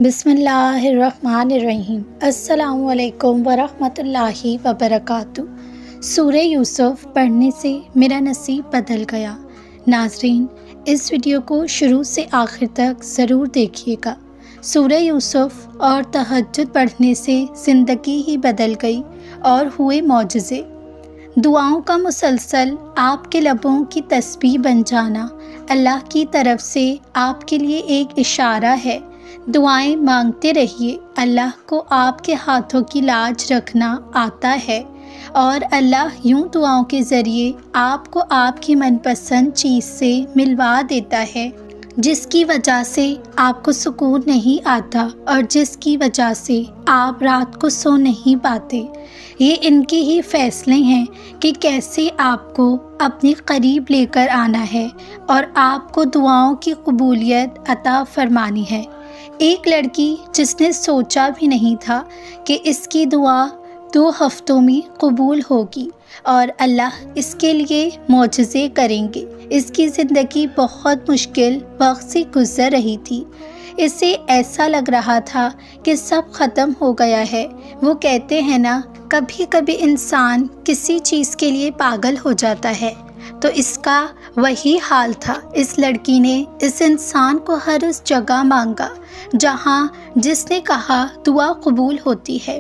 بسم اللہ الرحمن الرحیم۔ السلام علیکم ورحمۃ اللہ وبرکاتہ۔ سورہ یوسف پڑھنے سے میرا نصیب بدل گیا۔ ناظرین، اس ویڈیو کو شروع سے آخر تک ضرور دیکھیے گا۔ سورہ یوسف اور تہجد پڑھنے سے زندگی ہی بدل گئی اور ہوئے معجزے۔ دعاؤں کا مسلسل آپ کے لبوں کی تسبیح بن جانا اللہ کی طرف سے آپ کے لیے ایک اشارہ ہے۔ دعائیں مانگتے رہیے، اللہ کو آپ کے ہاتھوں کی لاج رکھنا آتا ہے، اور اللہ یوں دعاؤں کے ذریعے آپ کو آپ کی من پسند چیز سے ملوا دیتا ہے، جس کی وجہ سے آپ کو سکون نہیں آتا اور جس کی وجہ سے آپ رات کو سو نہیں پاتے۔ یہ ان کے ہی فیصلے ہیں کہ کیسے آپ کو اپنے قریب لے کر آنا ہے اور آپ کو دعاؤں کی قبولیت عطا فرمانی ہے۔ ایک لڑکی جس نے سوچا بھی نہیں تھا کہ اس کی دعا 2 ہفتوں میں قبول ہوگی اور اللہ اس کے لیے معجزے کریں گے۔ اس کی زندگی بہت مشکل وقت سے گزر رہی تھی۔ اسے ایسا لگ رہا تھا کہ سب ختم ہو گیا ہے۔ وہ کہتے ہیں نا، کبھی کبھی انسان کسی چیز کے لیے پاگل ہو جاتا ہے، تو اس کا وہی حال تھا۔ اس لڑکی نے اس انسان کو ہر اس جگہ مانگا جہاں جس نے کہا دعا قبول ہوتی ہے۔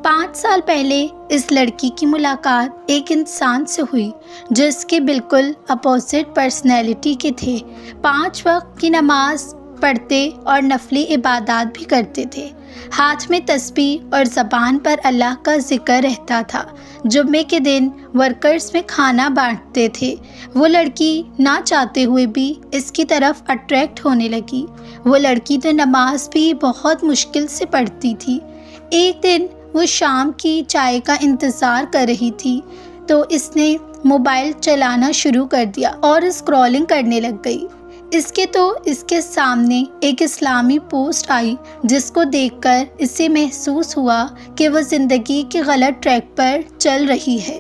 5 سال پہلے اس لڑکی کی ملاقات ایک انسان سے ہوئی جو اس کے بالکل اپوزٹ پرسنالٹی کے تھے۔ 5 وقت کی نماز پڑھتے اور نفلی عبادات بھی کرتے تھے۔ ہاتھ میں تسبیح اور زبان پر اللہ کا ذکر رہتا تھا۔ جمعے کے دن ورکرز میں کھانا بانٹتے تھے۔ وہ لڑکی نہ چاہتے ہوئے بھی اس کی طرف اٹریکٹ ہونے لگی۔ وہ لڑکی تو نماز بھی بہت مشکل سے پڑھتی تھی۔ ایک دن وہ شام کی چائے کا انتظار کر رہی تھی تو اس نے موبائل چلانا شروع کر دیا اور اسکرولنگ کرنے لگ گئی۔ اس کے سامنے ایک اسلامی پوسٹ آئی جس کو دیکھ کر اسے محسوس ہوا کہ وہ زندگی کے غلط ٹریک پر چل رہی ہے۔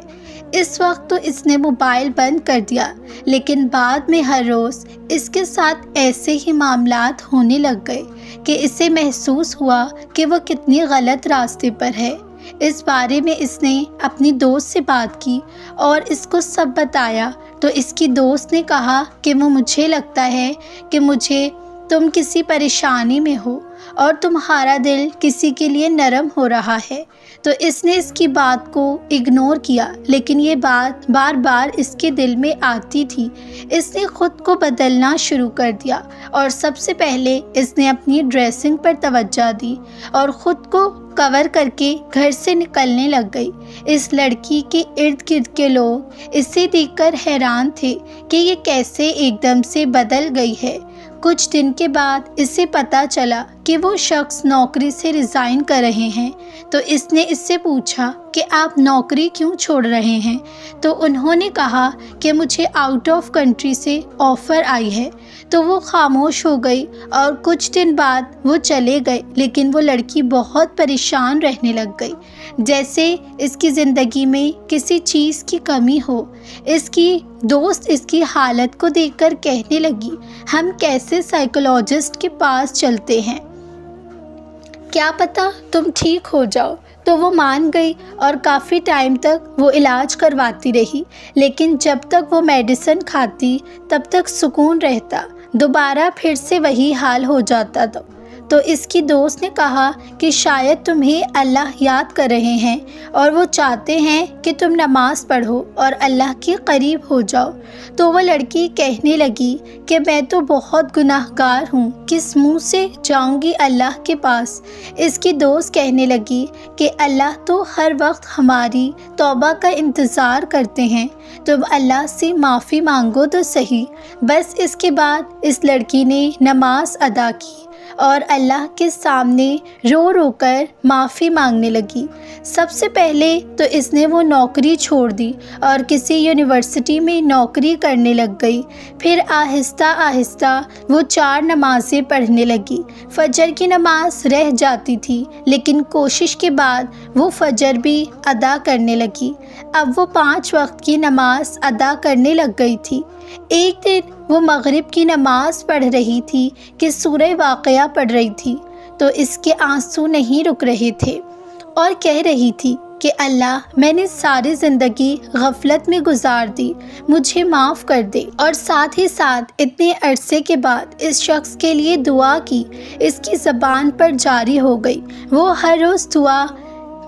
اس وقت تو اس نے موبائل بند کر دیا، لیکن بعد میں ہر روز اس کے ساتھ ایسے ہی معاملات ہونے لگ گئے کہ اسے محسوس ہوا کہ وہ کتنی غلط راستے پر ہے۔ اس بارے میں اس نے اپنی دوست سے بات کی اور اس کو سب بتایا، تو اس کی دوست نے کہا کہ مجھے لگتا ہے کہ تم کسی پریشانی میں ہو اور تمہارا دل کسی کے لیے نرم ہو رہا ہے۔ تو اس نے اس کی بات کو اگنور کیا، لیکن یہ بات بار بار اس کے دل میں آتی تھی۔ اس نے خود کو بدلنا شروع کر دیا اور سب سے پہلے اس نے اپنی ڈریسنگ پر توجہ دی اور خود کو کور کر کے گھر سے نکلنے لگ گئی۔ اس لڑکی کے ارد گرد کے لوگ اسے دیکھ کر حیران تھے کہ یہ کیسے ایک دم سے بدل گئی ہے۔ کچھ دن کے بعد اسے پتہ چلا کہ وہ شخص نوکری سے ریزائن کر رہے ہیں، تو اس نے اس سے پوچھا کہ آپ نوکری کیوں چھوڑ رہے ہیں؟ تو انہوں نے کہا کہ مجھے آؤٹ آف کنٹری سے آفر آئی ہے۔ تو وہ خاموش ہو گئی اور کچھ دن بعد وہ چلے گئے، لیکن وہ لڑکی بہت پریشان رہنے لگ گئی، جیسے اس کی زندگی میں کسی چیز کی کمی ہو۔ اس کی دوست اس کی حالت کو دیکھ کر کہنے لگی، ہم کیسے سائیکولوجسٹ کے پاس چلتے ہیں، کیا پتہ تم ٹھیک ہو جاؤ۔ تو وہ مان گئی اور کافی ٹائم تک وہ علاج کرواتی رہی، لیکن جب تک وہ میڈیسن کھاتی تب تک سکون رہتا، دوبارہ پھر سے وہی حال ہو جاتا تھا۔ تو اس کی دوست نے کہا کہ شاید تمہیں اللہ یاد کر رہے ہیں اور وہ چاہتے ہیں کہ تم نماز پڑھو اور اللہ کے قریب ہو جاؤ۔ تو وہ لڑکی کہنے لگی کہ میں تو بہت گناہ گار ہوں، کس منہ سے جاؤں گی اللہ کے پاس۔ اس کی دوست کہنے لگی کہ اللہ تو ہر وقت ہماری توبہ کا انتظار کرتے ہیں، تم اللہ سے معافی مانگو تو صحیح۔ بس اس کے بعد اس لڑکی نے نماز ادا کی اور اللہ کے سامنے رو رو کر معافی مانگنے لگی۔ سب سے پہلے تو اس نے وہ نوکری چھوڑ دی اور کسی یونیورسٹی میں نوکری کرنے لگ گئی۔ پھر آہستہ آہستہ وہ 4 نمازیں پڑھنے لگی۔ فجر کی نماز رہ جاتی تھی، لیکن کوشش کے بعد وہ فجر بھی ادا کرنے لگی۔ اب وہ 5 وقت کی نماز ادا کرنے لگ گئی تھی۔ ایک دن وہ مغرب کی نماز پڑھ رہی تھی کہ سورہ واقعہ پڑھ رہی تھی۔ تو اس کے آنسو نہیں رک رہے تھے اور کہہ رہی تھی کہ اللہ، میں نے ساری زندگی غفلت میں گزار دی، مجھے معاف کر دے۔ اور ساتھ ہی ساتھ اتنے عرصے کے بعد اس شخص کے لیے دعا کی اس کی زبان پر جاری ہو گئی۔ وہ ہر روز دعا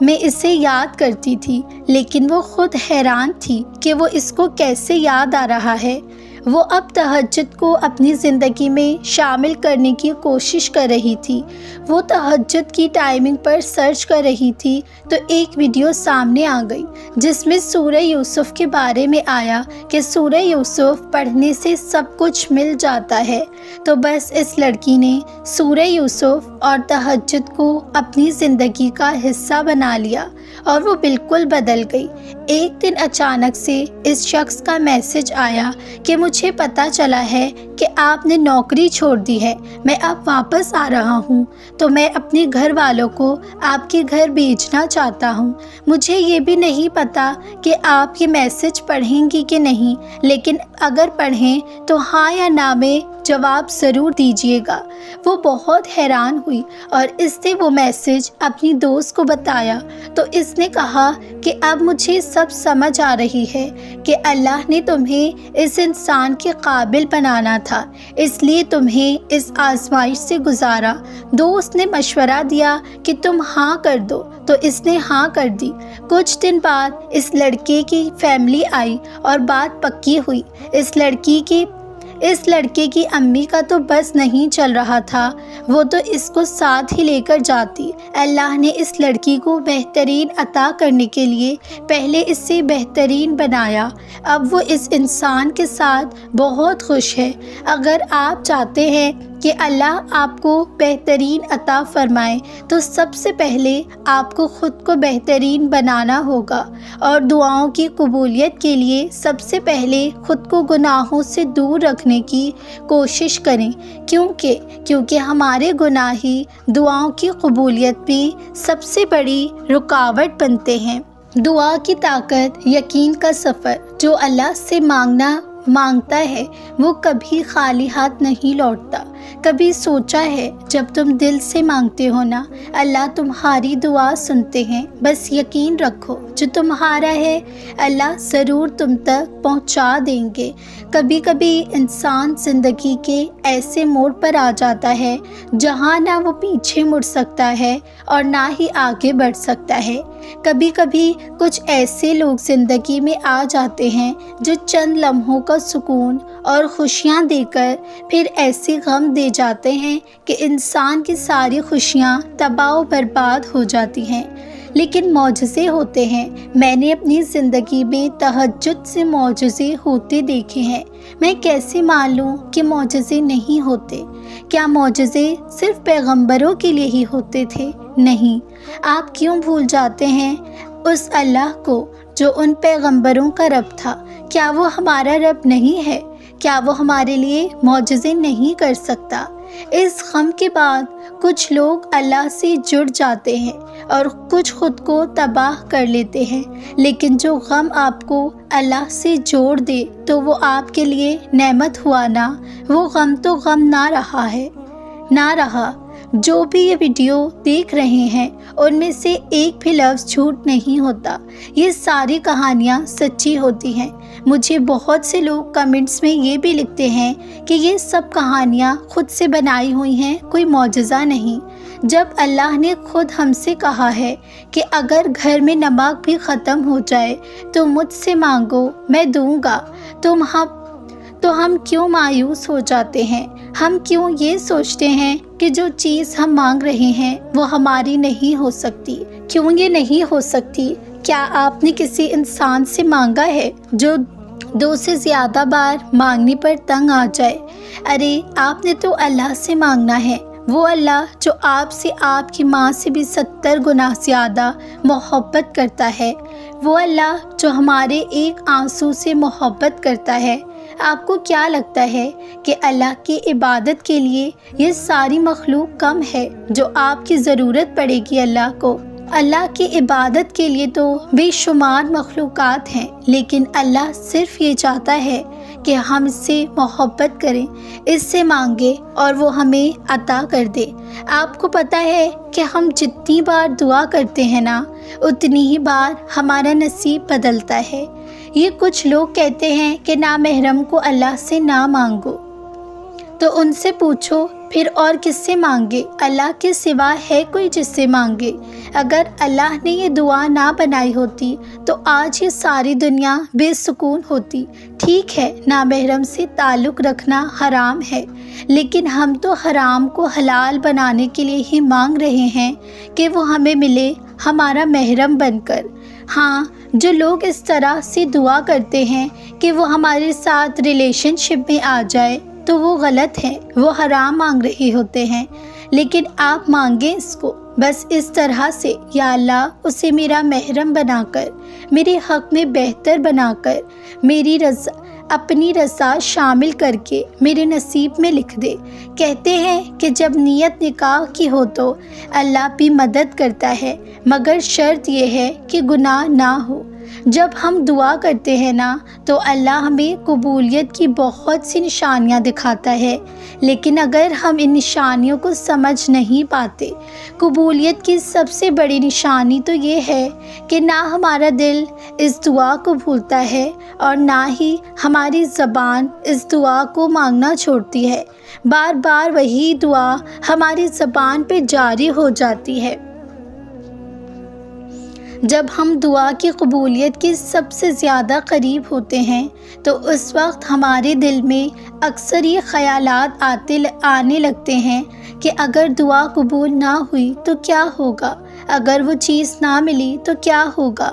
میں اسے یاد کرتی تھی، لیکن وہ خود حیران تھی کہ وہ اس کو کیسے یاد آ رہا ہے۔ وہ اب تہجد کو اپنی زندگی میں شامل کرنے کی کوشش کر رہی تھی۔ وہ تہجد کی ٹائمنگ پر سرچ کر رہی تھی تو ایک ویڈیو سامنے آ گئی جس میں سورہ یوسف کے بارے میں آیا کہ سورہ یوسف پڑھنے سے سب کچھ مل جاتا ہے۔ تو بس اس لڑکی نے سورہ یوسف اور تہجد کو اپنی زندگی کا حصہ بنا لیا اور وہ بالکل بدل گئی۔ ایک دن اچانک سے اس شخص کا میسج آیا کہ مجھے پتہ چلا ہے کہ آپ نے نوکری چھوڑ دی ہے، میں اب واپس آ رہا ہوں، تو میں اپنے گھر والوں کو آپ کے گھر بھیجنا چاہتا ہوں۔ مجھے یہ بھی نہیں پتا کہ آپ یہ میسج پڑھیں گی کہ نہیں، لیکن اگر پڑھیں تو ہاں یا نہ میں جواب ضرور دیجیے گا۔ وہ بہت حیران ہوئی اور اس نے وہ میسج اپنی دوست کو بتایا تو اس نے کہا کہ اب مجھے سب سمجھ آ رہی ہے کہ اللہ نے تمہیں اس انسان کے قابل بنانا تھا، اس لیے تمہیں اس آزمائش سے گزارا۔ دوست نے مشورہ دیا کہ تم ہاں کر دو تو اس نے ہاں کر دی۔ کچھ دن بعد اس لڑکے کی فیملی آئی اور بات پکی ہوئی۔ اس لڑکے کی امی کا تو بس نہیں چل رہا تھا، وہ تو اس کو ساتھ ہی لے کر جاتی۔ اللہ نے اس لڑکی کو بہترین عطا کرنے کے لیے پہلے اس سے بہترین بنایا۔ اب وہ اس انسان کے ساتھ بہت خوش ہے۔ اگر آپ چاہتے ہیں کہ اللہ آپ کو بہترین عطا فرمائے تو سب سے پہلے آپ کو خود کو بہترین بنانا ہوگا، اور دعاؤں کی قبولیت کے لیے سب سے پہلے خود کو گناہوں سے دور رکھنے کی کوشش کریں، کیونکہ ہمارے گناہ ہی دعاؤں کی قبولیت میں سب سے بڑی رکاوٹ بنتے ہیں۔ دعا کی طاقت، یقین کا سفر۔ جو اللہ سے مانگتا ہے وہ کبھی خالی ہاتھ نہیں لوٹتا۔ کبھی سوچا ہے جب تم دل سے مانگتے ہو نا، اللہ تمہاری دعا سنتے ہیں۔ بس یقین رکھو جو تمہارا ہے اللہ ضرور تم تک پہنچا دیں گے۔ کبھی کبھی انسان زندگی کے ایسے موڑ پر آ جاتا ہے جہاں نہ وہ پیچھے مڑ سکتا ہے اور نہ ہی آگے بڑھ سکتا ہے۔ کبھی کبھی کچھ ایسے لوگ زندگی میں آ جاتے ہیں جو چند لمحوں کا سکون اور خوشیاں دے کر پھر ایسے غم دے جاتے ہیں کہ انسان کی ساری خوشیاں تباہ و برباد ہو جاتی ہیں۔ لیکن معجزے ہوتے ہیں۔ میں نے اپنی زندگی میں تہجد سے معجزے ہوتے دیکھے ہیں۔ میں کیسے مان لوں کہ معجزے نہیں ہوتے؟ کیا معجزے صرف پیغمبروں کے لیے ہی ہوتے تھے؟ نہیں۔ آپ کیوں بھول جاتے ہیں اس اللہ کو جو ان پیغمبروں کا رب تھا؟ کیا وہ ہمارا رب نہیں ہے؟ کیا وہ ہمارے لیے معجزے نہیں کر سکتا؟ اس غم کے بعد کچھ لوگ اللہ سے جڑ جاتے ہیں اور کچھ خود کو تباہ کر لیتے ہیں، لیکن جو غم آپ کو اللہ سے جوڑ دے تو وہ آپ کے لیے نعمت ہوا نا۔ وہ غم تو غم نہ رہا۔ جو بھی یہ ویڈیو دیکھ رہے ہیں ان میں سے ایک بھی لفظ جھوٹ نہیں ہوتا، یہ ساری کہانیاں سچی ہوتی ہیں۔ مجھے بہت سے لوگ کمنٹس میں یہ بھی لکھتے ہیں کہ یہ سب کہانیاں خود سے بنائی ہوئی ہیں، کوئی معجزہ نہیں۔ جب اللہ نے خود ہم سے کہا ہے کہ اگر گھر میں نمک بھی ختم ہو جائے تو مجھ سے مانگو میں دوں گا، تو ہم کیوں مایوس ہو جاتے ہیں؟ ہم کیوں یہ سوچتے ہیں کہ جو چیز ہم مانگ رہے ہیں وہ ہماری نہیں ہو سکتی؟ کیوں یہ نہیں ہو سکتی؟ کیا آپ نے کسی انسان سے مانگا ہے جو 2 سے زیادہ بار مانگنے پر تنگ آ جائے؟ ارے آپ نے تو اللہ سے مانگنا ہے، وہ اللہ جو آپ سے آپ کی ماں سے بھی 70 گنا زیادہ محبت کرتا ہے، وہ اللہ جو ہمارے ایک آنسو سے محبت کرتا ہے۔ آپ کو کیا لگتا ہے کہ اللہ کی عبادت کے لیے یہ ساری مخلوق کم ہے جو آپ کی ضرورت پڑے گی اللہ کو؟ اللہ کی عبادت کے لیے تو بے شمار مخلوقات ہیں، لیکن اللہ صرف یہ چاہتا ہے کہ ہم اس سے محبت کریں، اس سے مانگیں اور وہ ہمیں عطا کر دے۔ آپ کو پتہ ہے کہ ہم جتنی بار دعا کرتے ہیں نا، اتنی ہی بار ہمارا نصیب بدلتا ہے۔ یہ کچھ لوگ کہتے ہیں کہ نامحرم کو اللہ سے نہ مانگو، تو ان سے پوچھو پھر اور کس سے مانگے؟ اللہ کے سوا ہے کوئی جس سے مانگے؟ اگر اللہ نے یہ دعا نہ بنائی ہوتی تو آج یہ ساری دنیا بے سکون ہوتی۔ ٹھیک ہے، نامحرم سے تعلق رکھنا حرام ہے، لیکن ہم تو حرام کو حلال بنانے کے لیے ہی مانگ رہے ہیں کہ وہ ہمیں ملے ہمارا محرم بن کر۔ ہاں، جو لوگ اس طرح سے دعا کرتے ہیں کہ وہ ہمارے ساتھ ریلیشن شپ میں آ جائے تو وہ غلط ہے، وہ حرام مانگ رہے ہوتے ہیں۔ لیکن آپ مانگیں اس کو بس اس طرح سے، یا اللہ اسے میرا محرم بنا کر، میرے حق میں بہتر بنا کر، میری رضا، اپنی رضا شامل کر کے میرے نصیب میں لکھ دے۔ کہتے ہیں کہ جب نیت نکاح کی ہو تو اللہ بھی مدد کرتا ہے، مگر شرط یہ ہے کہ گناہ نہ ہو۔ جب ہم دعا کرتے ہیں نا تو اللہ ہمیں قبولیت کی بہت سی نشانیاں دکھاتا ہے، لیکن اگر ہم ان نشانیوں کو سمجھ نہیں پاتے، قبولیت کی سب سے بڑی نشانی تو یہ ہے کہ نہ ہمارا دل اس دعا کو بھولتا ہے اور نہ ہی ہماری زبان اس دعا کو مانگنا چھوڑتی ہے۔ بار بار وہی دعا ہماری زبان پہ جاری ہو جاتی ہے۔ جب ہم دعا کی قبولیت کے سب سے زیادہ قریب ہوتے ہیں تو اس وقت ہمارے دل میں اکثر یہ خیالات آنے لگتے ہیں کہ اگر دعا قبول نہ ہوئی تو کیا ہوگا، اگر وہ چیز نہ ملی تو کیا ہوگا۔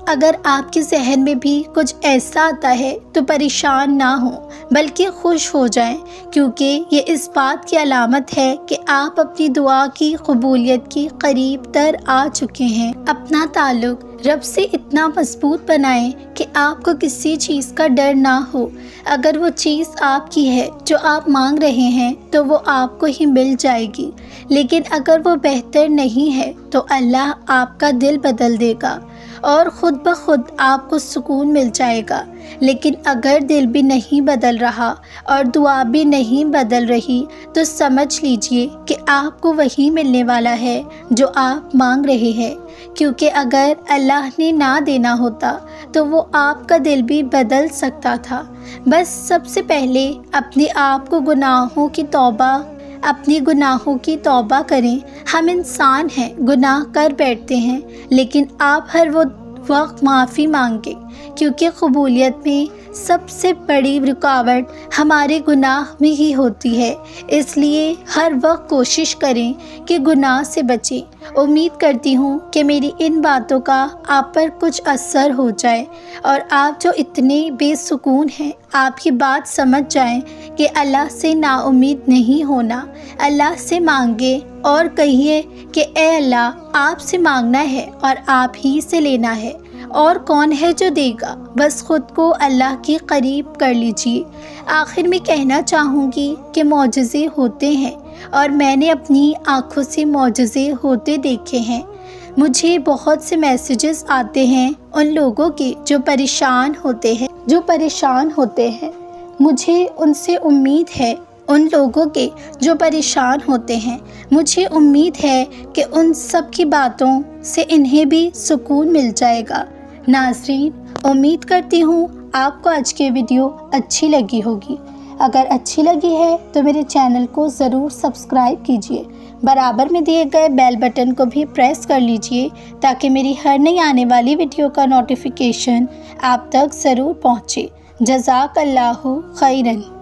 اگر آپ کے ذہن میں بھی کچھ ایسا آتا ہے تو پریشان نہ ہوں بلکہ خوش ہو جائیں، کیونکہ یہ اس بات کی علامت ہے کہ آپ اپنی دعا کی قبولیت کی قریب تر آ چکے ہیں۔ اپنا تعلق رب سے اتنا مضبوط بنائیں کہ آپ کو کسی چیز کا ڈر نہ ہو۔ اگر وہ چیز آپ کی ہے جو آپ مانگ رہے ہیں تو وہ آپ کو ہی مل جائے گی، لیکن اگر وہ بہتر نہیں ہے تو اللہ آپ کا دل بدل دے گا اور خود بخود آپ کو سکون مل جائے گا۔ لیکن اگر دل بھی نہیں بدل رہا اور دعا بھی نہیں بدل رہی تو سمجھ لیجئے کہ آپ کو وہی ملنے والا ہے جو آپ مانگ رہے ہیں، کیونکہ اگر اللہ نے نہ دینا ہوتا تو وہ آپ کا دل بھی بدل سکتا تھا۔ بس سب سے پہلے اپنے آپ کو اپنی گناہوں کی توبہ کریں۔ ہم انسان ہیں، گناہ کر بیٹھتے ہیں، لیکن آپ ہر وہ وقت معافی مانگیں، کیونکہ قبولیت میں سب سے بڑی رکاوٹ ہمارے گناہ میں ہی ہوتی ہے۔ اس لیے ہر وقت کوشش کریں کہ گناہ سے بچیں۔ امید کرتی ہوں کہ میری ان باتوں کا آپ پر کچھ اثر ہو جائے اور آپ جو اتنے بے سکون ہیں آپ یہ بات سمجھ جائیں کہ اللہ سے نا امید نہیں ہونا۔ اللہ سے مانگے اور کہیے کہ اے اللہ، آپ سے مانگنا ہے اور آپ ہی سے لینا ہے، اور کون ہے جو دے گا؟ بس خود کو اللہ کے قریب کر لیجیے۔ آخر میں کہنا چاہوں گی کہ معجزے ہوتے ہیں اور میں نے اپنی آنکھوں سے معجزے ہوتے دیکھے ہیں۔ مجھے بہت سے میسیجز آتے ہیں ان لوگوں کے جو پریشان ہوتے ہیں، مجھے ان سے امید ہے، ان لوگوں کے جو پریشان ہوتے ہیں، مجھے امید ہے کہ ان سب کی باتوں سے انہیں بھی سکون مل جائے گا۔ ناظرین، امید کرتی ہوں آپ کو آج کی ویڈیو اچھی لگی ہوگی۔ اگر اچھی لگی ہے تو میرے چینل کو ضرور سبسکرائب کیجیے، برابر میں دیے گئے بیل بٹن کو بھی پریس کر لیجیے تاکہ میری ہر نئی آنے والی ویڈیو کا نوٹیفیکیشن آپ تک ضرور پہنچے۔ جزاک اللہ خیرن۔